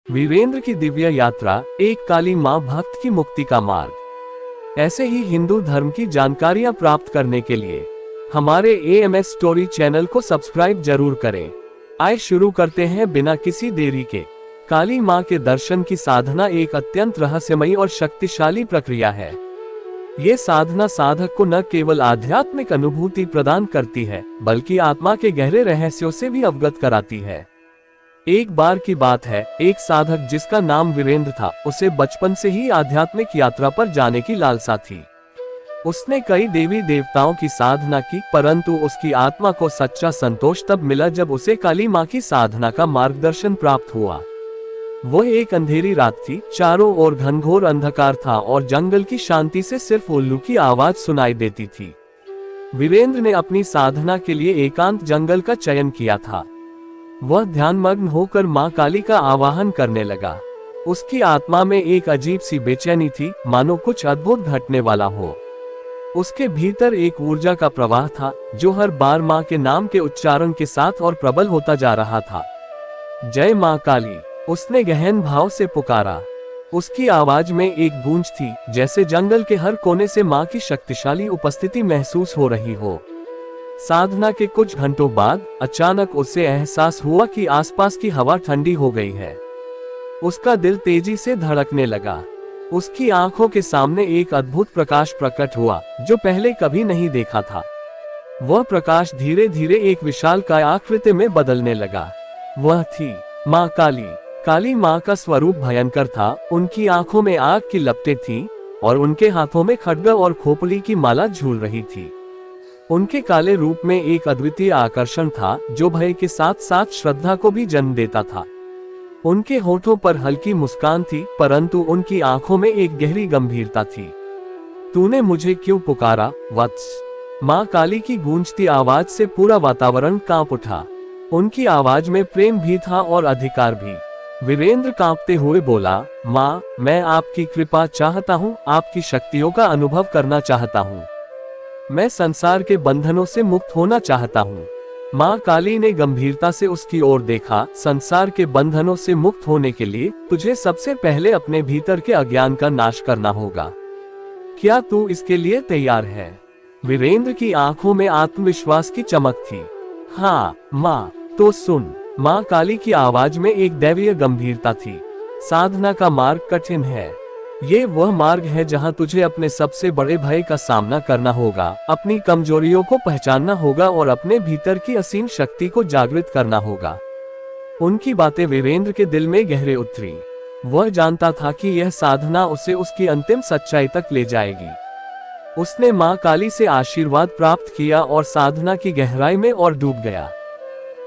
वीरेंद्र की दिव्य यात्रा, एक काली मां भक्त की मुक्ति का मार्ग। ऐसे ही हिंदू धर्म की जानकारियां प्राप्त करने के लिए हमारे AMS स्टोरी चैनल को सब्सक्राइब जरूर करें। आइए शुरू करते हैं बिना किसी देरी के। काली मां के दर्शन की साधना एक अत्यंत रहस्यमयी और शक्तिशाली प्रक्रिया है। ये साधना साधक को न केवल आध्यात्मिक अनुभूति प्रदान करती है, बल्कि आत्मा के गहरे रहस्यों से भी अवगत कराती है। एक बार की बात है, एक साधक जिसका नाम वीरेंद्र था, उसे बचपन से ही आध्यात्मिक यात्रा पर जाने की लालसा थी। उसने कई देवी देवताओं की साधना की, परंतु उसकी आत्मा को सच्चा संतोष तब मिला जब उसे काली मां की साधना का मार्गदर्शन प्राप्त हुआ। वह एक अंधेरी रात थी, चारों ओर घनघोर अंधकार था और जंगल की शांति से सिर्फ उल्लू की आवाज सुनाई देती थी। वीरेंद्र ने अपनी साधना के लिए एकांत जंगल का चयन किया था। वह ध्यानमग्न होकर मां काली का आवाहन करने लगा। उसकी आत्मा में एक अजीब सी बेचैनी थी, मानो कुछ अद्भुत घटने वाला हो। उसके भीतर एक ऊर्जा का प्रवाह था, जो हर बार मां के नाम के उच्चारण के साथ और प्रबल होता जा रहा था। जय मां काली, उसने गहन भाव से पुकारा। उसकी आवाज में एक गूंज थी, जैसे जंगल के हर कोने से मां की शक्तिशाली उपस्थिति महसूस हो रही हो। साधना के कुछ घंटों बाद अचानक उसे एहसास हुआ कि आसपास की हवा ठंडी हो गई है। उसका दिल तेजी से धड़कने लगा। उसकी आंखों के सामने एक अद्भुत प्रकाश प्रकट हुआ, जो पहले कभी नहीं देखा था। वह प्रकाश धीरे धीरे एक विशालकाय आकृति में बदलने लगा। वह थी मां काली। काली मां का स्वरूप भयंकर था। उनकी आंखों में आग की लपटें थीं और उनके हाथों में खड्ग और खोपड़ी की माला झूल रही थी। उनके काले रूप में एक अद्वितीय आकर्षण था, जो भय के साथ साथ श्रद्धा को भी जन्म देता था। उनके होठों पर हल्की मुस्कान थी, परंतु उनकी आंखों में एक गहरी गंभीरता थी। तूने मुझे क्यों पुकारा, वत्स? मां काली की गूंजती आवाज से पूरा वातावरण कांप उठा। उनकी आवाज में प्रेम भी था और अधिकार भी। वीरेंद्र कांपते हुए बोला, मां, मैं आपकी कृपा चाहता हूँ, आपकी शक्तियों का अनुभव करना चाहता हूँ। मैं संसार के बंधनों से मुक्त होना चाहता हूँ। मां काली ने गंभीरता से उसकी ओर देखा। संसार के बंधनों से मुक्त होने के लिए तुझे सबसे पहले अपने भीतर के अज्ञान का नाश करना होगा। क्या तू इसके लिए तैयार है? वीरेंद्र की आंखों में आत्मविश्वास की चमक थी। हाँ मां, तो सुन। मां काली की आवाज में एक दैवीय गंभीरता थी। साधना का मार्ग कठिन है। ये वह मार्ग है जहां तुझे अपने सबसे बड़े भय का सामना करना होगा, अपनी कमजोरियों को पहचानना होगा और अपने भीतर की असीम शक्ति को जागृत करना होगा। उनकी बातें वीरेंद्र के दिल में गहरे उतरी। वह जानता था कि यह साधना उसे उसकी अंतिम सच्चाई तक ले जाएगी। उसने मां काली से आशीर्वाद प्राप्त किया और साधना की गहराई में और डूब गया।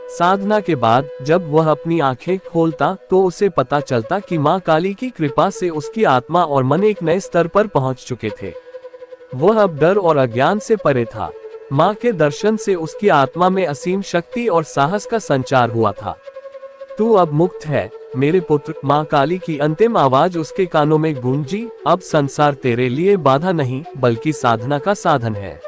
साधना के बाद जब वह अपनी आंखें खोलता तो उसे पता चलता कि मां काली की कृपा से उसकी आत्मा और मन एक नए स्तर पर पहुंच चुके थे। वह अब डर और अज्ञान से परे था। मां के दर्शन से उसकी आत्मा में असीम शक्ति और साहस का संचार हुआ था। तू अब मुक्त है मेरे पुत्र, मां काली की अंतिम आवाज उसके कानों में गूंजी। अब संसार तेरे लिए बाधा नहीं, बल्कि साधना का साधन है।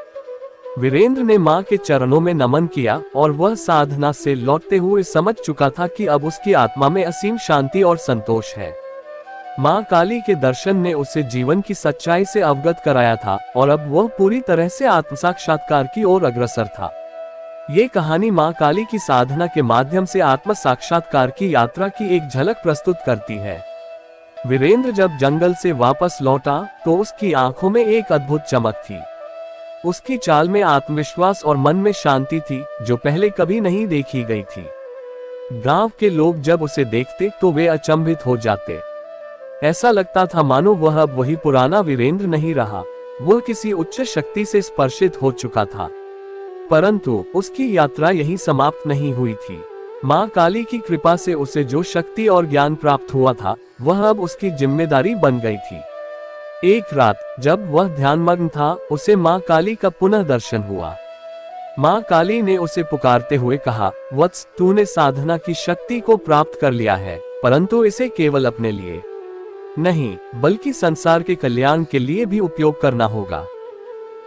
वीरेंद्र ने मां के चरणों में नमन किया और वह साधना से लौटते हुए समझ चुका था कि अब उसकी आत्मा में असीम शांति और संतोष है। मां काली के दर्शन ने उसे जीवन की सच्चाई से अवगत कराया था और अब वह पूरी तरह से आत्म साक्षात्कार की ओर अग्रसर था। ये कहानी मां काली की साधना के माध्यम से आत्म साक्षात्कार की यात्रा की एक झलक प्रस्तुत करती है। वीरेंद्र जब जंगल से वापस लौटा तो उसकी आंखों में एक अद्भुत चमक थी। उसकी चाल में आत्मविश्वास और मन में शांति थी, जो पहले कभी नहीं देखी गई थी। गांव के लोग जब उसे देखते तो वे अचंभित हो जाते। ऐसा लगता था मानो वह अब वही पुराना वीरेंद्र नहीं रहा, वह किसी उच्च शक्ति से स्पर्शित हो चुका था। परंतु उसकी यात्रा यहीं समाप्त नहीं हुई थी। मां काली की कृपा से उसे जो शक्ति और ज्ञान प्राप्त हुआ था, वह अब उसकी जिम्मेदारी बन गई थी। एक रात जब वह ध्यानमग्न था, उसे मां काली का पुनः दर्शन हुआ। मां काली ने उसे पुकारते हुए कहा, वत्स, तूने साधना की शक्ति को प्राप्त कर लिया है, परंतु इसे केवल अपने लिए नहीं, बल्कि संसार के कल्याण के लिए भी उपयोग करना होगा।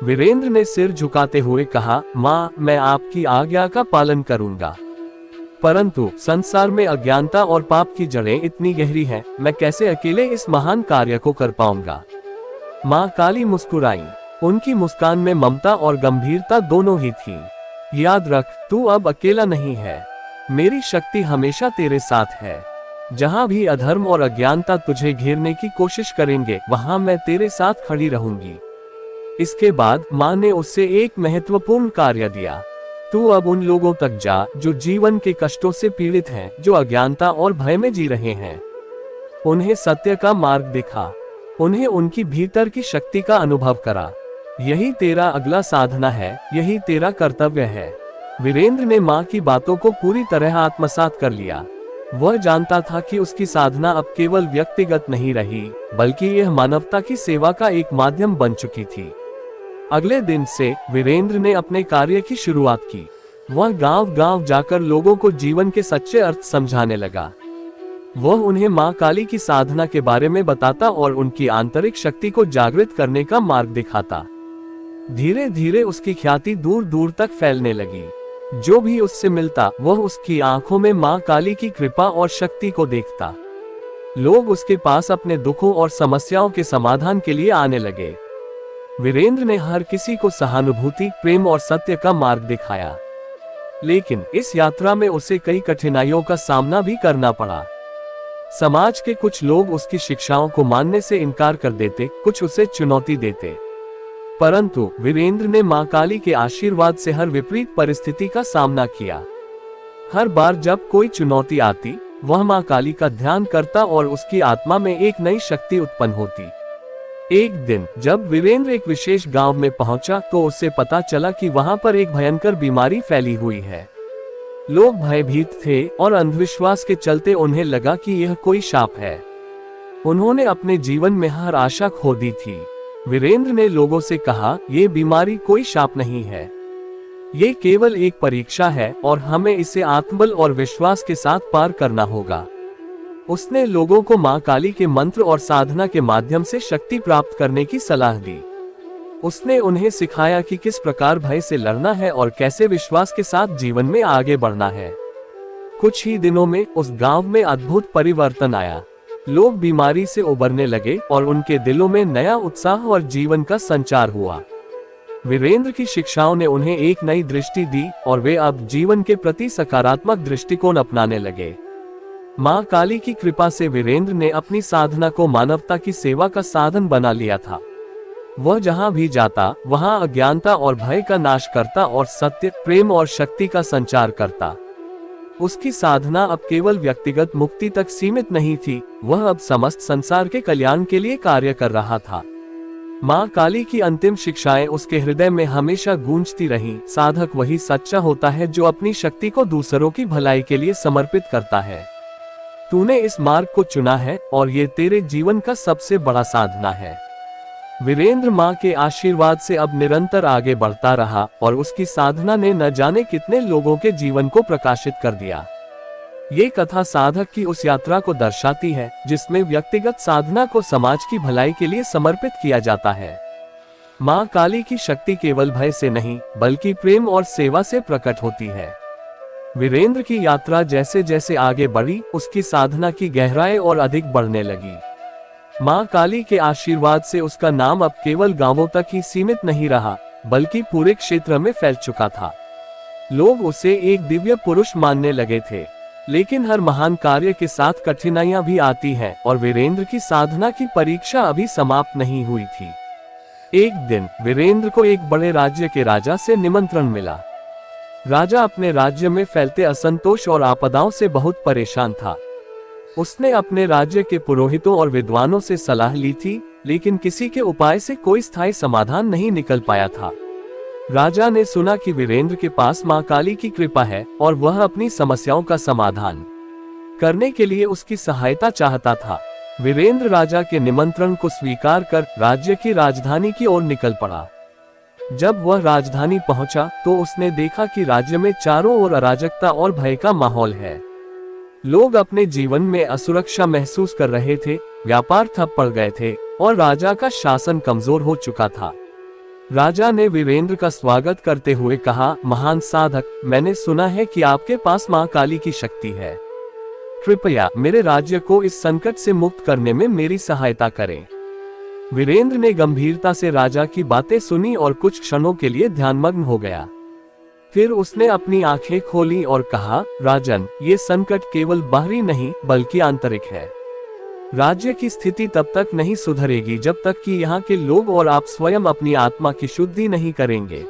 वीरेंद्र ने सिर झुकाते हुए कहा, मां, मैं आपकी आज्ञा का पालन करूंगा। परंतु संसार में अज्ञानता और पाप की जड़ें इतनी गहरी हैं, मैं कैसे अकेले इस महान कार्य को कर पाऊंगा। माँ काली मुस्कुराई। उनकी मुस्कान में ममता और गंभीरता दोनों ही थी। याद रख, तू अब अकेला नहीं है। मेरी शक्ति हमेशा तेरे साथ है। जहाँ भी अधर्म और अज्ञानता तुझे घेरने की कोशिश करेंगे, वहाँ मैं तेरे साथ खड़ी रहूंगी। इसके बाद माँ ने उससे एक महत्वपूर्ण कार्य दिया। तू अब उन लोगों तक जा जो जीवन के कष्टों से पीड़ित हैं, जो अज्ञानता और भय में जी रहे हैं। उन्हें सत्य का मार्ग दिखा। उन्हें उनकी भीतर की शक्ति का अनुभव करा। यही तेरा अगला साधना है, यही तेरा कर्तव्य है। वीरेंद्र ने माँ की बातों को पूरी तरह आत्मसात कर लिया। वह जानता था कि उसकी साधना अब केवल व्यक्तिगत नहीं रही, बल्कि यह मानवता की सेवा का एक माध्यम बन चुकी थी। अगले दिन से वीरेंद्र ने अपने कार्य की शुरुआत की। वह गांव-गांव जाकर लोगों को जीवन के सच्चे अर्थ समझाने लगा। वह उन्हें मां काली की साधना के बारे में बताता और उनकी आंतरिक शक्ति को जागृत करने का मार्ग दिखाता। धीरे धीरे उसकी ख्याति दूर दूर तक फैलने लगी। जो भी उससे मिलता, वह उसकी आंखों में मां काली की कृपा और शक्ति को देखता। लोग उसके पास अपने दुखों और समस्याओं के समाधान के लिए आने लगे। वीरेंद्र ने हर किसी को सहानुभूति, प्रेम और सत्य का मार्ग दिखाया। लेकिन इस यात्रा में उसे कई कठिनाइयों का सामना भी करना पड़ा। समाज के कुछ लोग उसकी शिक्षाओं को मानने से इनकार कर देते, कुछ उसे चुनौती देते। परंतु वीरेंद्र ने मां काली के आशीर्वाद से हर विपरीत परिस्थिति का सामना किया। हर बार जब कोई चुनौती आती, वह मां काली का ध्यान करता और उसकी आत्मा में एक नई शक्ति उत्पन्न होती। एक दिन जब वीरेंद्र एक विशेष गांव में पहुंचा, तो उसे पता चला कि वहां पर एक भयंकर बीमारी फैली हुई है। लोग भयभीत थे और अंधविश्वास के चलते उन्हें लगा कि यह कोई शाप है। उन्होंने अपने जीवन में हर आशा खो दी थी। वीरेंद्र ने लोगों से कहा, ये बीमारी कोई शाप नहीं है, ये केवल एक परीक्षा है और हमें इसे आत्मबल और विश्वास के साथ पार करना होगा। उसने लोगों को मां काली के मंत्र और साधना के माध्यम से शक्ति प्राप्त करने की सलाह दी। उसने उन्हें सिखाया कि किस प्रकार भय से लड़ना है और कैसे विश्वास के साथ जीवन में आगे बढ़ना है। कुछ ही दिनों में उस गांव में अद्भुत परिवर्तन आया। लोग बीमारी से उबरने लगे और उनके दिलों में नया उत्साह और जीवन का संचार हुआ। वीरेंद्र की शिक्षाओं ने उन्हें एक नई दृष्टि दी और वे अब जीवन के प्रति सकारात्मक दृष्टिकोण अपनाने लगे। मां काली की कृपा से वीरेंद्र ने अपनी साधना को मानवता की सेवा का साधन बना लिया था। वह जहां भी जाता, वहां अज्ञानता और भय का नाश करता और सत्य, प्रेम और शक्ति का संचार करता। उसकी साधना अब केवल व्यक्तिगत मुक्ति तक सीमित नहीं थी, वह अब समस्त संसार के कल्याण के लिए कार्य कर रहा था। मां काली की अंतिम शिक्षाएं उसके हृदय में हमेशा गूंजती रहीं। साधक वही सच्चा होता है जो अपनी शक्ति को दूसरों की भलाई के लिए समर्पित करता है। तूने इस मार्ग को चुना है और ये तेरे जीवन का सबसे बड़ा साधना है। वीरेंद्र मां के आशीर्वाद से अब निरंतर आगे बढ़ता रहा और उसकी साधना ने न जाने कितने लोगों के जीवन को प्रकाशित कर दिया। ये कथा साधक की उस यात्रा को दर्शाती है जिसमें व्यक्तिगत साधना को समाज की भलाई के लिए समर्पित किया जाता है। मां काली की शक्ति केवल भय से नहीं, बल्कि प्रेम और सेवा से प्रकट होती है। वीरेंद्र की यात्रा जैसे जैसे आगे बढ़ी, उसकी साधना की गहराई और अधिक बढ़ने लगी। मां काली के आशीर्वाद से उसका नाम अब केवल गांवों तक ही सीमित नहीं रहा, बल्कि पूरे क्षेत्र में फैल चुका था। लोग उसे एक दिव्य पुरुष मानने लगे थे। लेकिन हर महान कार्य के साथ कठिनाइयां भी आती हैं और वीरेंद्र की साधना की परीक्षा अभी समाप्त नहीं हुई थी। एक दिन वीरेंद्र को एक बड़े राज्य के राजा से निमंत्रण मिला। राजा अपने राज्य में फैलते असंतोष और आपदाओं से बहुत परेशान था। उसने अपने राज्य के पुरोहितों और विद्वानों से सलाह ली थी, लेकिन किसी के उपाय से कोई स्थायी समाधान नहीं निकल पाया था। राजा ने सुना कि वीरेंद्र के पास मां काली की कृपा है और वह अपनी समस्याओं का समाधान करने के लिए उसकी सहायता चाहता था। वीरेंद्र राजा के निमंत्रण को स्वीकार कर राज्य की राजधानी की ओर निकल पड़ा। जब वह राजधानी पहुंचा तो उसने देखा कि राज्य में चारों ओर अराजकता और भय का माहौल है। लोग अपने जीवन में असुरक्षा महसूस कर रहे थे, व्यापार ठप पड़ गए थे और राजा का शासन कमजोर हो चुका था। राजा ने वीरेंद्र का स्वागत करते हुए कहा, महान साधक, मैंने सुना है कि आपके पास मां काली की शक्ति है। कृपया मेरे राज्य को इस संकट से मुक्त करने में मेरी सहायता करें। वीरेंद्र ने गंभीरता से राजा की बातें सुनी और कुछ क्षणों के लिए ध्यानमग्न हो गया। फिर उसने अपनी आंखें खोली और कहा, राजन, ये संकट केवल बाहरी नहीं बल्कि आंतरिक है। राज्य की स्थिति तब तक नहीं सुधरेगी जब तक कि यहाँ के लोग और आप स्वयं अपनी आत्मा की शुद्धि नहीं करेंगे।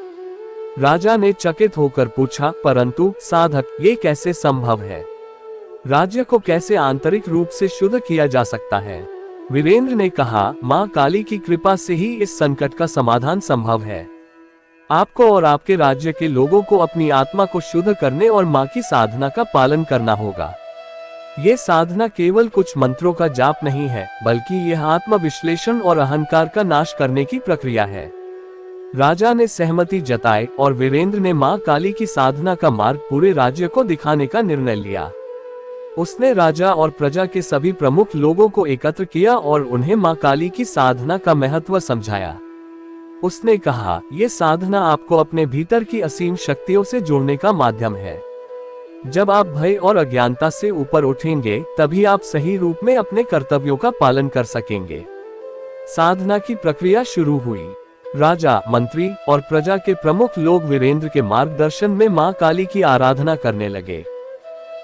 राजा ने चकित होकर पूछा, परंतु साधक, ये कैसे संभव है? राज्य को कैसे आंतरिक रूप से शुद्ध किया जा सकता है? वीरेंद्र ने कहा, मां काली की कृपा से ही इस संकट का समाधान संभव है। आपको और आपके राज्य के लोगों को अपनी आत्मा को शुद्ध करने और मां की साधना का पालन करना होगा। ये साधना केवल कुछ मंत्रों का जाप नहीं है, बल्कि यह आत्म विश्लेषण और अहंकार का नाश करने की प्रक्रिया है। राजा ने सहमति जताई और वीरेंद्र ने मां काली की साधना का मार्ग पूरे राज्य को दिखाने का निर्णय लिया। उसने राजा और प्रजा के सभी प्रमुख लोगों को एकत्र किया और उन्हें मां काली की साधना का महत्व समझाया। उसने कहा, ये साधना आपको अपने भीतर की असीम शक्तियों से जोड़ने का माध्यम है। जब आप भय और अज्ञानता से ऊपर उठेंगे, तभी आप सही रूप में अपने कर्तव्यों का पालन कर सकेंगे। साधना की प्रक्रिया शुरू हुई। राजा, मंत्री और प्रजा के प्रमुख लोग वीरेंद्र के मार्गदर्शन में मां काली की आराधना करने लगे।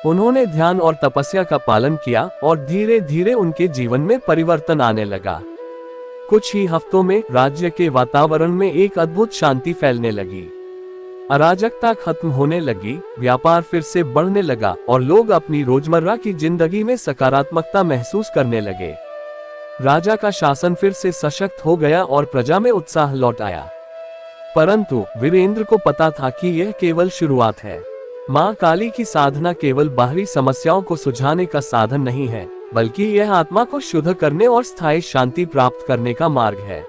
उन्होंने ध्यान और तपस्या का पालन किया और धीरे धीरे उनके जीवन में परिवर्तन आने लगा। कुछ ही हफ्तों में राज्य के वातावरण में एक अद्भुत शांति फैलने लगी। अराजकता खत्म होने लगी, व्यापार फिर से बढ़ने लगा और लोग अपनी रोजमर्रा की जिंदगी में सकारात्मकता महसूस करने लगे। राजा का शासन फिर से सशक्त हो गया और प्रजा में उत्साह लौट आया। परंतु वीरेंद्र को पता था कि यह केवल शुरुआत है। मां काली की साधना केवल बाहरी समस्याओं को सुलझाने का साधन नहीं है, बल्कि यह आत्मा को शुद्ध करने और स्थायी शांति प्राप्त करने का मार्ग है।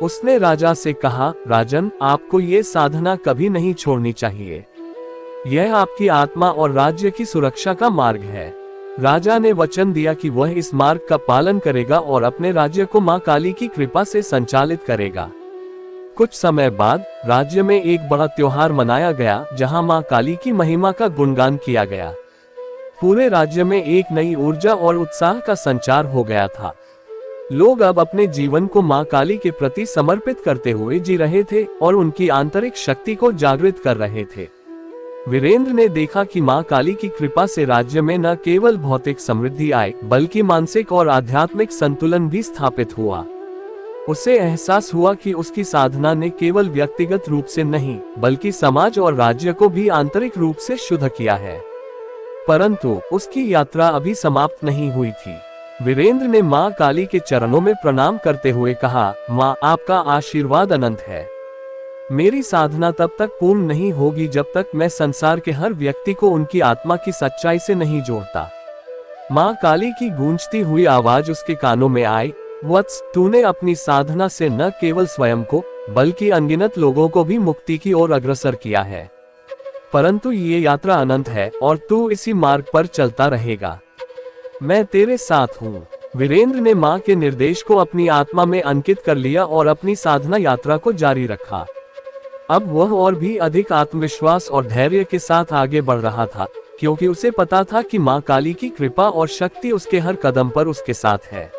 उसने राजा से कहा, राजन, आपको ये साधना कभी नहीं छोड़नी चाहिए। यह आपकी आत्मा और राज्य की सुरक्षा का मार्ग है। राजा ने वचन दिया कि वह इस मार्ग का पालन करेगा और अपने राज्य को मां काली की कृपा से संचालित करेगा। कुछ समय बाद राज्य में एक बड़ा त्योहार मनाया गया, जहां मां काली की महिमा का गुणगान किया गया। पूरे राज्य में एक नई ऊर्जा और उत्साह का संचार हो गया था। लोग अब अपने जीवन को मां काली के प्रति समर्पित करते हुए जी रहे थे और उनकी आंतरिक शक्ति को जागृत कर रहे थे। वीरेंद्र ने देखा कि मां काली की कृपा से राज्य में न केवल भौतिक समृद्धि आई, बल्कि मानसिक और आध्यात्मिक संतुलन भी स्थापित हुआ। उसे एहसास हुआ कि उसकी साधना ने केवल व्यक्तिगत रूप से नहीं, बल्कि समाज और राज्य को भी आंतरिक रूप से शुद्ध किया है। परंतु उसकी यात्रा अभी समाप्त नहीं हुई थी। वीरेंद्र ने मां काली के चरणों में प्रणाम करते हुए कहा, मां, आपका आशीर्वाद अनंत है। मेरी साधना तब तक पूर्ण नहीं होगी जब तक मैं संसार के हर व्यक्ति को उनकी आत्मा की सच्चाई से नहीं जोड़ता। मां काली की गूंजती हुई आवाज उसके कानों में आई, वत्स, तूने अपनी साधना से न केवल स्वयं को बल्कि अनगिनत लोगों को भी मुक्ति की ओर अग्रसर किया है। परंतु ये यात्रा अनंत है और तू इसी मार्ग पर चलता रहेगा। मैं तेरे साथ हूँ। वीरेंद्र ने मां के निर्देश को अपनी आत्मा में अंकित कर लिया और अपनी साधना यात्रा को जारी रखा। अब वह और भी अधिक आत्मविश्वास और धैर्य के साथ आगे बढ़ रहा था, क्योंकि उसे पता था कि मां काली की कृपा और शक्ति उसके हर कदम पर उसके साथ है।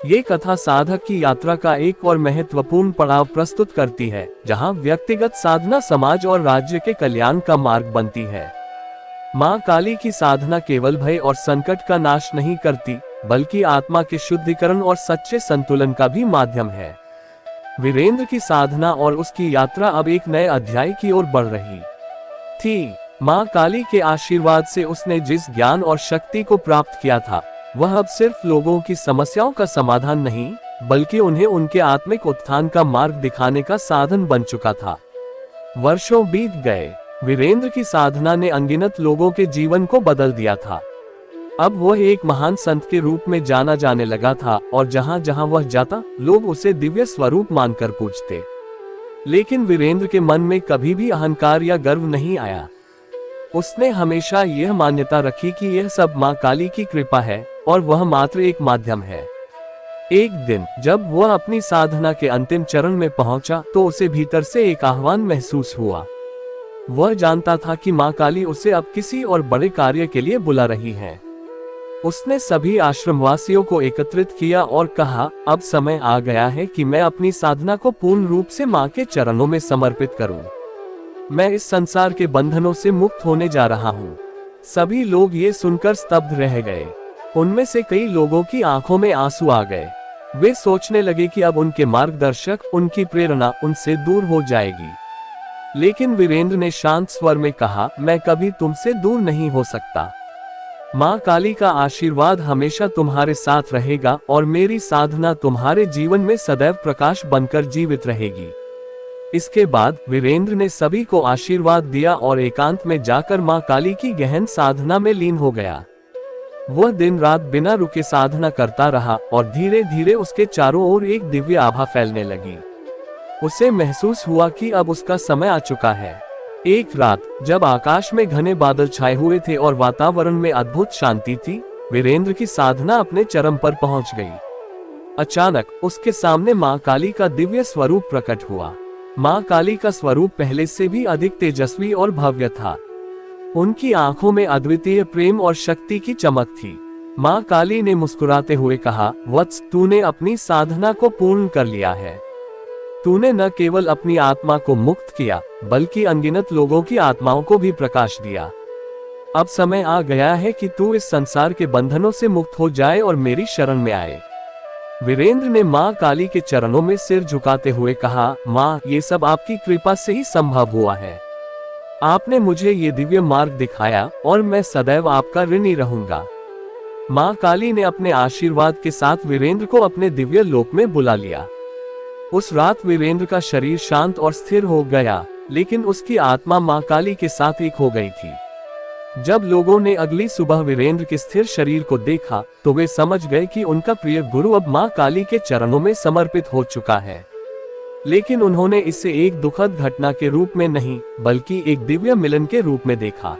ये कथा साधक की यात्रा का एक और महत्वपूर्ण पड़ाव प्रस्तुत करती है, जहां व्यक्तिगत साधना समाज और राज्य के कल्याण का मार्ग बनती है। मां काली की साधना केवल भय और संकट का नाश नहीं करती, बल्कि आत्मा के शुद्धिकरण और सच्चे संतुलन का भी माध्यम है। वीरेंद्र की साधना और उसकी यात्रा अब एक नए अध्याय की ओर बढ़ रही थी। मां काली के आशीर्वाद से उसने जिस ज्ञान और शक्ति को प्राप्त किया था, वह अब सिर्फ लोगों की समस्याओं का समाधान नहीं, बल्कि उन्हें उनके आत्मिक उत्थान का मार्ग दिखाने का साधन बन चुका था। वर्षों बीत गए। वीरेंद्र की साधना ने अनगिनत लोगों के जीवन को बदल दिया था। अब वह एक महान संत के रूप में जाना जाने लगा था और जहां जहां वह जाता, लोग उसे दिव्य स्वरूप मानकर पूजते। लेकिन वीरेंद्र के मन में कभी भी अहंकार या गर्व नहीं आया। उसने हमेशा यह मान्यता रखी कि यह सब मां काली की कृपा है और वह मात्र एक माध्यम है। एक दिन जब वह अपनी साधना के अंतिम चरण में पहुंचा तो उसे भीतर से एक आह्वान महसूस हुआ। वह जानता था कि मां काली उसे अब किसी और बड़े कार्य के लिए बुला रही है। उसने सभी आश्रमवासियों को एकत्रित किया और कहा, अब समय आ गया है कि मैं अपनी साधना को पूर्ण रूप से मां के चरणों में समर्पित करूं। मैं इस संसार के बंधनों से मुक्त होने जा रहा हूं। सभी लोग ये सुनकर स्तब्ध रह गए। उनमें से कई लोगों की आंखों में आंसू आ गए। वे सोचने लगे कि अब उनके मार्गदर्शक, उनकी प्रेरणा उनसे दूर हो जाएगी। लेकिन वीरेंद्र ने शांत स्वर में कहा, मैं कभी तुमसे दूर नहीं हो सकता। मां काली का आशीर्वाद हमेशा तुम्हारे साथ रहेगा और मेरी साधना तुम्हारे जीवन में सदैव प्रकाश बनकर जीवित रहेगी। इसके बाद वीरेंद्र ने सभी को आशीर्वाद दिया और एकांत में जाकर मां काली की गहन साधना में लीन हो गया। वह दिन रात बिना रुके साधना करता रहा और धीरे धीरे उसके चारों ओर एक दिव्य आभा फैलने लगी। उसे महसूस हुआ कि अब उसका समय आ चुका है। एक रात जब आकाश में घने बादल छाए हुए थे और वातावरण में अद्भुत शांति थी, वीरेंद्र की साधना अपने चरम पर पहुंच गई। अचानक उसके सामने मां काली का दिव्य स्वरूप प्रकट हुआ। मां काली का स्वरूप पहले से भी अधिक तेजस्वी और भव्य था। उनकी आंखों में अद्वितीय प्रेम और शक्ति की चमक थी। मां काली ने मुस्कुराते हुए कहा, वत्स, तूने अपनी साधना को पूर्ण कर लिया है। तूने न केवल अपनी आत्मा को मुक्त किया, बल्कि अनगिनत लोगों की आत्माओं को भी प्रकाश दिया। अब समय आ गया है कि तू इस संसार के बंधनों से मुक्त हो जाए और मेरी शरण में आए। वीरेंद्र ने मां काली के चरणों में सिर झुकाते हुए कहा, मां, ये सब आपकी कृपा से ही संभव हुआ है। आपने मुझे ये दिव्य मार्ग दिखाया और मैं सदैव आपका ऋणी रहूंगा। मां काली ने अपने आशीर्वाद के साथ वीरेंद्र को अपने दिव्य लोक में बुला लिया। उस रात वीरेंद्र का शरीर शांत और स्थिर हो गया, लेकिन उसकी आत्मा मां काली के साथ एक हो गई थी। जब लोगों ने अगली सुबह वीरेंद्र के स्थिर शरीर को देखा तो वे समझ गए कि उनका प्रिय गुरु अब मां काली के चरणों में समर्पित हो चुका है। लेकिन उन्होंने इसे एक दुखद घटना के रूप में नहीं, बल्कि एक दिव्य मिलन के रूप में देखा।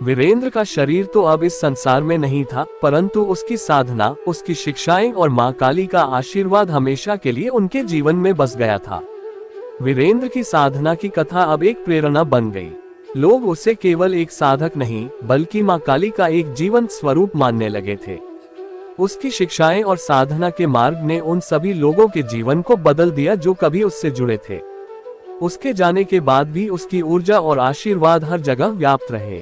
वीरेंद्र का शरीर तो अब इस संसार में नहीं था, परंतु उसकी साधना, उसकी शिक्षाएं और मां काली का आशीर्वाद हमेशा के लिए उनके जीवन में बस गया था। वीरेंद्र की साधना की कथा अब एक प्रेरणा बन गई। लोग उसे केवल एक साधक नहीं, बल्कि मां काली का एक जीवंत स्वरूप मानने लगे थे। उसकी शिक्षाएं और साधना के मार्ग ने उन सभी लोगों के जीवन को बदल दिया जो कभी उससे जुड़े थे। उसके जाने के बाद भी उसकी ऊर्जा और आशीर्वाद हर जगह व्याप्त रहे।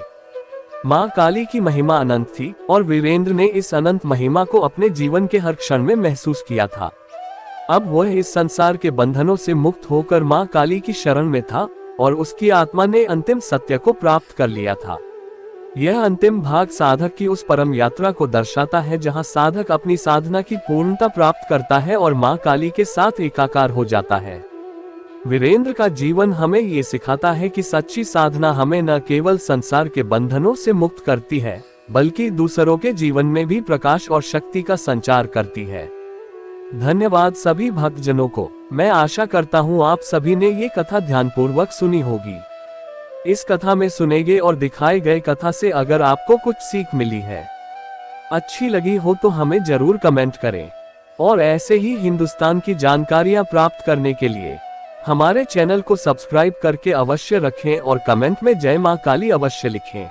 मां काली की महिमा अनंत थी और वीरेंद्र ने इस अनंत महिमा को अपने जीवन के हर क्षण में महसूस किया था। अब वह इस संसार के बंधनों से मुक्त होकर मां काली की शरण में था और उसकी आत्मा ने अंतिम सत्य को प्राप्त कर लिया था। यह अंतिम भाग साधक की उस परम यात्रा को दर्शाता है जहां साधक अपनी साधना की पूर्णता प्राप्त करता है और मां काली के साथ एकाकार हो जाता है। वीरेंद्र का जीवन हमें ये सिखाता है कि सच्ची साधना हमें न केवल संसार के बंधनों से मुक्त करती है, बल्कि दूसरों के जीवन में भी प्रकाश और शक्ति का संचार करती है। धन्यवाद सभी भक्तजनों को। मैं आशा करता हूँ आप सभी ने ये कथा ध्यानपूर्वक सुनी होगी। इस कथा में सुने गए और दिखाए गए कथा से अगर आपको कुछ सीख मिली है, अच्छी लगी हो तो हमें जरूर कमेंट करें। और ऐसे ही हिंदुस्तान की जानकारियां प्राप्त करने के लिए हमारे चैनल को सब्सक्राइब करके अवश्य रखें और कमेंट में जय मां काली अवश्य लिखें।